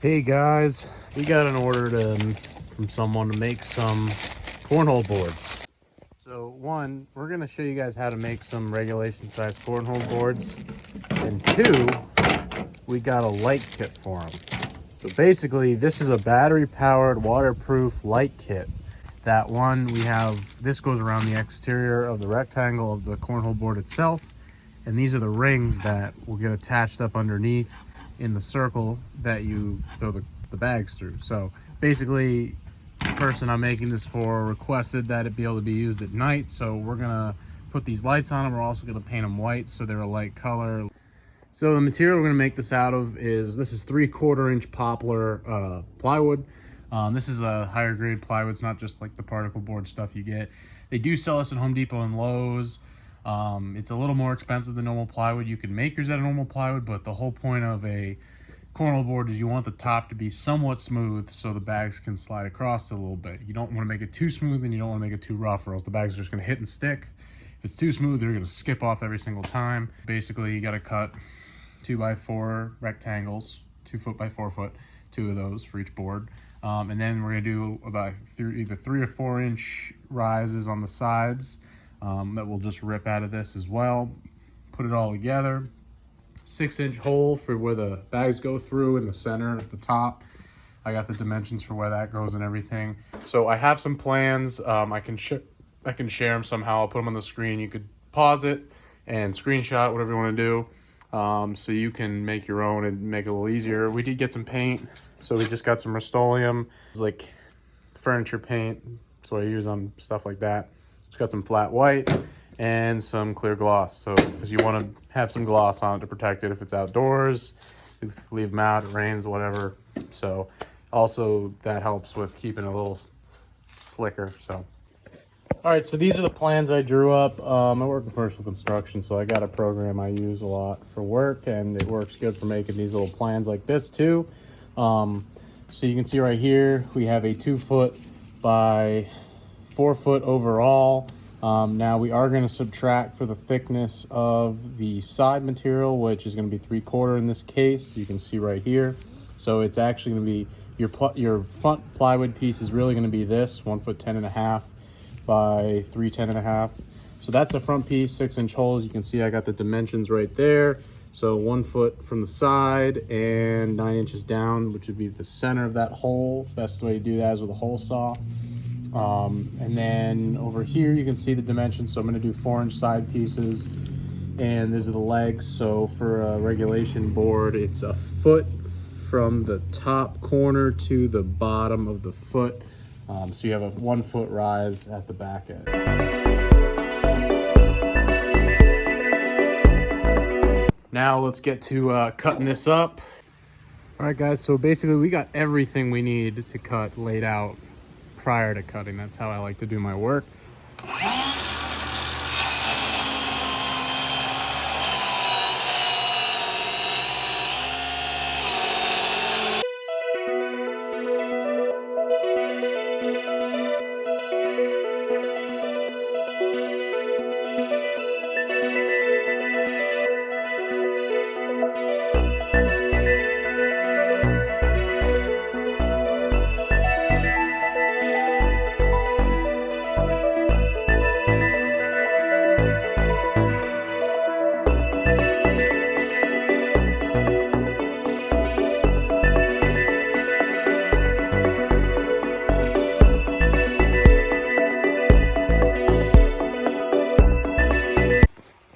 Hey guys, we got an order from someone to make some cornhole boards. So one, we're going to show you guys how to make some regulation size cornhole boards. And two, we got a light kit for them. So basically this is a battery powered waterproof light kit. That one we have, this goes around the exterior of the rectangle of the cornhole board itself. And these are the rings that will get attached up underneath in the circle that you throw the bags through. So basically the person I'm making this for requested that it be able to be used at night. So we're gonna put these lights on them. We're also gonna paint them white so they're a light color. So the material we're gonna make this out of is, this is 3/4 inch poplar plywood. This is a higher grade plywood. It's not just like the particle board stuff you get. They do sell this at Home Depot and Lowe's. It's a little more expensive than normal plywood. You can make yours out of normal plywood, but the whole point of a cornhole board is you want the top to be somewhat smooth so the bags can slide across a little bit. You don't want to make it too smooth and you don't want to make it too rough, or else the bags are just going to hit and stick. If it's too smooth, they're going to skip off every single time. Basically, you got to cut 2x4 rectangles, 2 foot by 4 foot, 2 of those for each board. And then we're going to do about either 3 or 4 inch rises on the sides. That will just rip out of this as well. Put it all together. 6-inch hole for where the bags go through in the center at the top. I got the dimensions for where that goes and everything. So I have some plans. I can share them somehow. I'll put them on the screen. You could pause it and screenshot whatever you want to do, so you can make your own and make it a little easier. We did get some paint, so we just got some Rust-Oleum. It's like furniture paint. That's what I use on stuff like that. It's got some flat white and some clear gloss. So, because you want to have some gloss on it to protect it if it's outdoors, leave them out, it rains, whatever. So, also that helps with keeping it a little slicker. So, all right. So these are the plans I drew up. I work in commercial construction, so I got a program I use a lot for work, and it works good for making these little plans like this too. So you can see right here we have a 2 foot by 4 foot overall. Now we are going to subtract for the thickness of the side material, which is going to be 3/4 in this case. You can see right here. So it's actually going to be your front plywood piece is really going to be this 1 foot 10.5 by 3 10.5. So that's the front piece, 6-inch holes. You can see I got the dimensions right there. So 1 foot from the side and 9 inches down, which would be the center of that hole. Best way to do that is with a hole saw. And then over here you can see the dimensions. So I'm going to do 4-inch side pieces, and these are the legs. So for a regulation board, it's a foot from the top corner to the bottom of the foot. So you have a 1 foot rise at the back end. Now let's get to cutting this up. All right guys, so basically we got everything we need to cut laid out prior to cutting. That's how I like to do my work.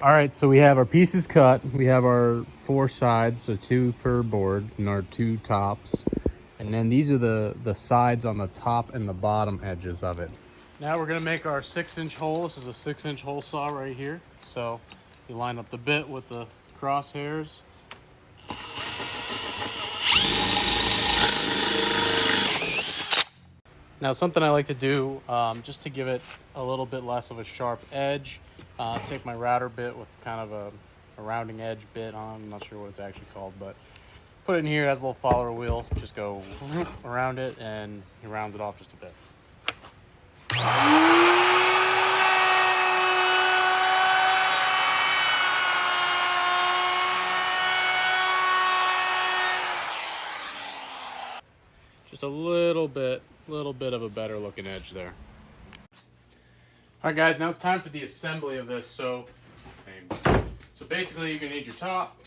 All right, so we have our pieces cut. We have our 4 sides, so 2 per board, and our 2 tops. And then these are the sides on the top and the bottom edges of it. Now we're gonna make our 6-inch hole. This is a 6-inch hole saw right here. So you line up the bit with the crosshairs. Now something I like to do, just to give it a little bit less of a sharp edge, take my router bit with kind of a rounding edge bit on. I'm not sure what it's actually called, but put it in here. It has a little follower wheel. Just go around it and it rounds it off just a bit. just a little bit of a better looking edge there. All right, guys, now it's time for the assembly of this. So basically you're gonna need your top,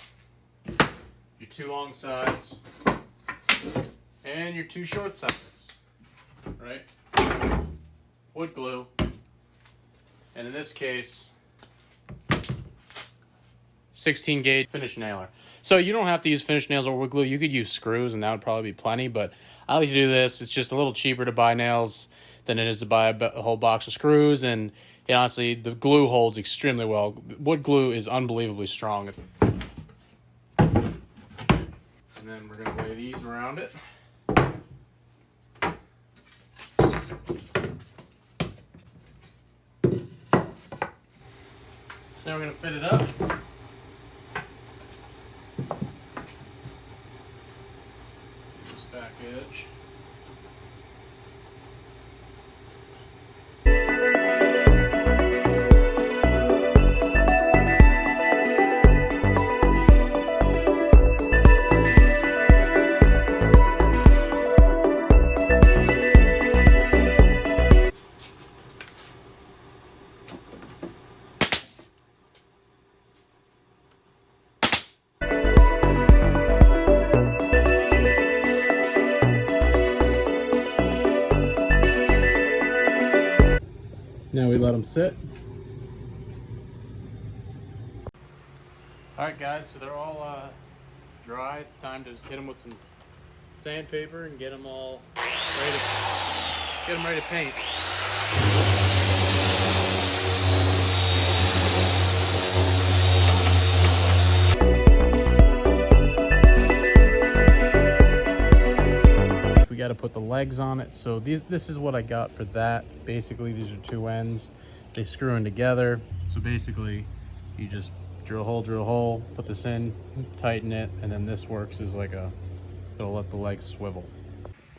your 2 long sides, and your 2 short sides, right? Wood glue, and in this case, 16 gauge finish nailer. So you don't have to use finish nails or wood glue. You could use screws, and that would probably be plenty, but I like to do this. It's just a little cheaper to buy nails than it is to buy a whole box of screws, and honestly, the glue holds extremely well. Wood glue is unbelievably strong. And then we're going to lay these around it. So now we're going to fit it up. This back edge. Now we let them sit. All right, guys, so they're all dry. It's time to just hit them with some sandpaper and get them all ready to paint. We got to put the legs on it. So this is what I got for that. Basically, these are 2 ends. They screw in together. So basically, you just drill a hole, put this in, tighten it, and then this works as like it'll let the legs swivel.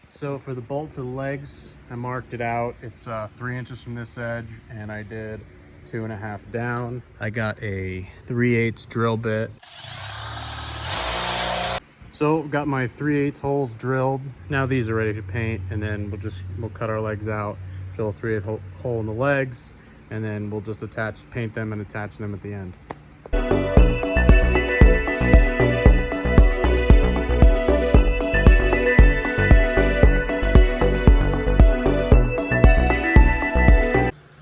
So for the bolt for the legs, I marked it out. It's 3 inches from this edge, and I did 2.5 down. I got a 3/8 drill bit. So got my 3/8 holes drilled. Now these are ready to paint, and then we'll cut our legs out, drill a 3/8 hole in the legs, and then we'll just paint them and attach them at the end.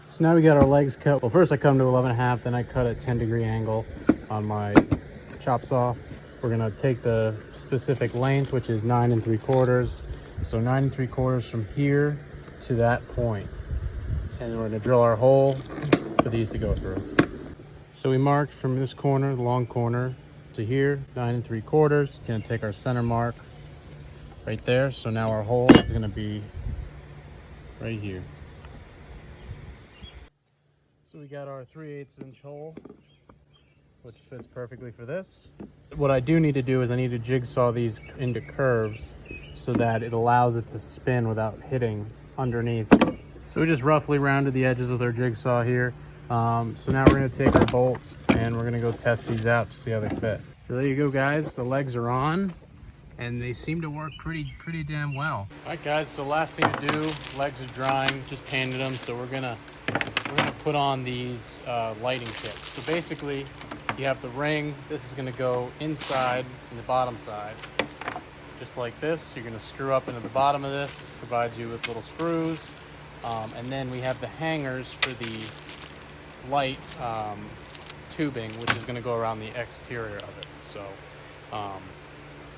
So now we got our legs cut. Well, first I cut them to 11.5, then I cut a 10-degree angle on my chop saw. We're gonna take the specific length, which is 9 3/4. So 9 3/4 from here to that point. And then we're gonna drill our hole for these to go through. So we marked from this corner, the long corner, to here, 9 3/4. Gonna take our center mark right there. So now our hole is gonna be right here. So we got our 3/8 inch hole, which fits perfectly for this. What I do need to do is I need to jigsaw these into curves so that it allows it to spin without hitting underneath. So we just roughly rounded the edges with our jigsaw here. So now we're gonna take our bolts and we're gonna go test these out to see how they fit. So there you go, guys. The legs are on and they seem to work pretty damn well. All right, guys, so last thing to do, legs are drying, just painted them. So we're gonna put on these lighting kits. So basically, you have the ring. This is going to go inside in the bottom side, just like this. You're going to screw up into the bottom of this. Provides you with little screws, and then we have the hangers for the light tubing, which is going to go around the exterior of it. So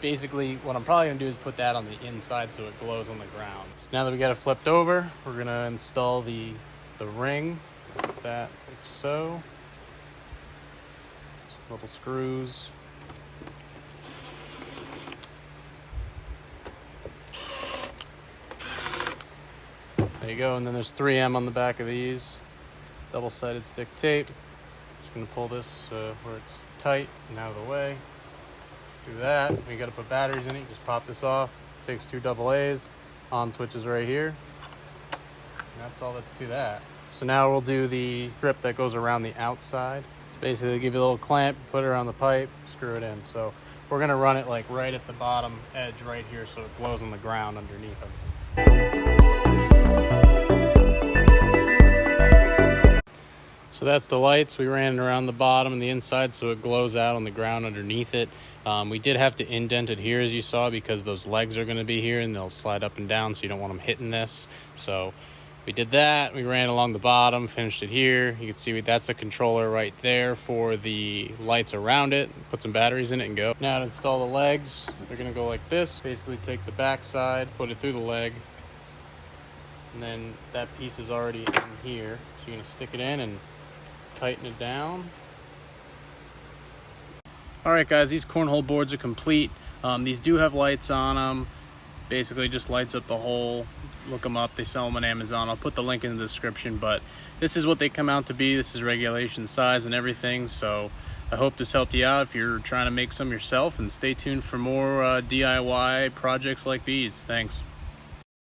basically, what I'm probably going to do is put that on the inside so it glows on the ground. So now that we got it flipped over, we're going to install the ring, that like so. Little screws. There you go, and then there's 3M on the back of these. Double-sided stick tape. Just gonna pull this where it's tight and out of the way. Do that. We gotta put batteries in it. Just pop this off. Takes 2 AA's. On switch is right here. And that's all that's to that. So now we'll do the strip that goes around the outside. Basically give you a little clamp, put it around the pipe, screw it in. So we're gonna run it like right at the bottom edge right here so it glows on the ground underneath them. So that's the lights. We ran it around the bottom and the inside so it glows out on the ground underneath it. We did have to indent it here, as you saw, because those legs are going to be here and they'll slide up and down, so you don't want them hitting this. So we did that. We ran along the bottom, finished it here. You can see that's a controller right there for the lights around it. Put some batteries in it and go. Now to install the legs, they're going to go like this. Basically take the back side, put it through the leg, and then that piece is already in here. So you're going to stick it in and tighten it down. All right, guys, these cornhole boards are complete. These do have lights on them. Basically just lights up the hole. Look them up. They sell them on Amazon. I'll put the link in the description, but this is what they come out to be. This is regulation size and everything. So I hope this helped you out if you're trying to make some yourself, and stay tuned for more DIY projects like these. Thanks.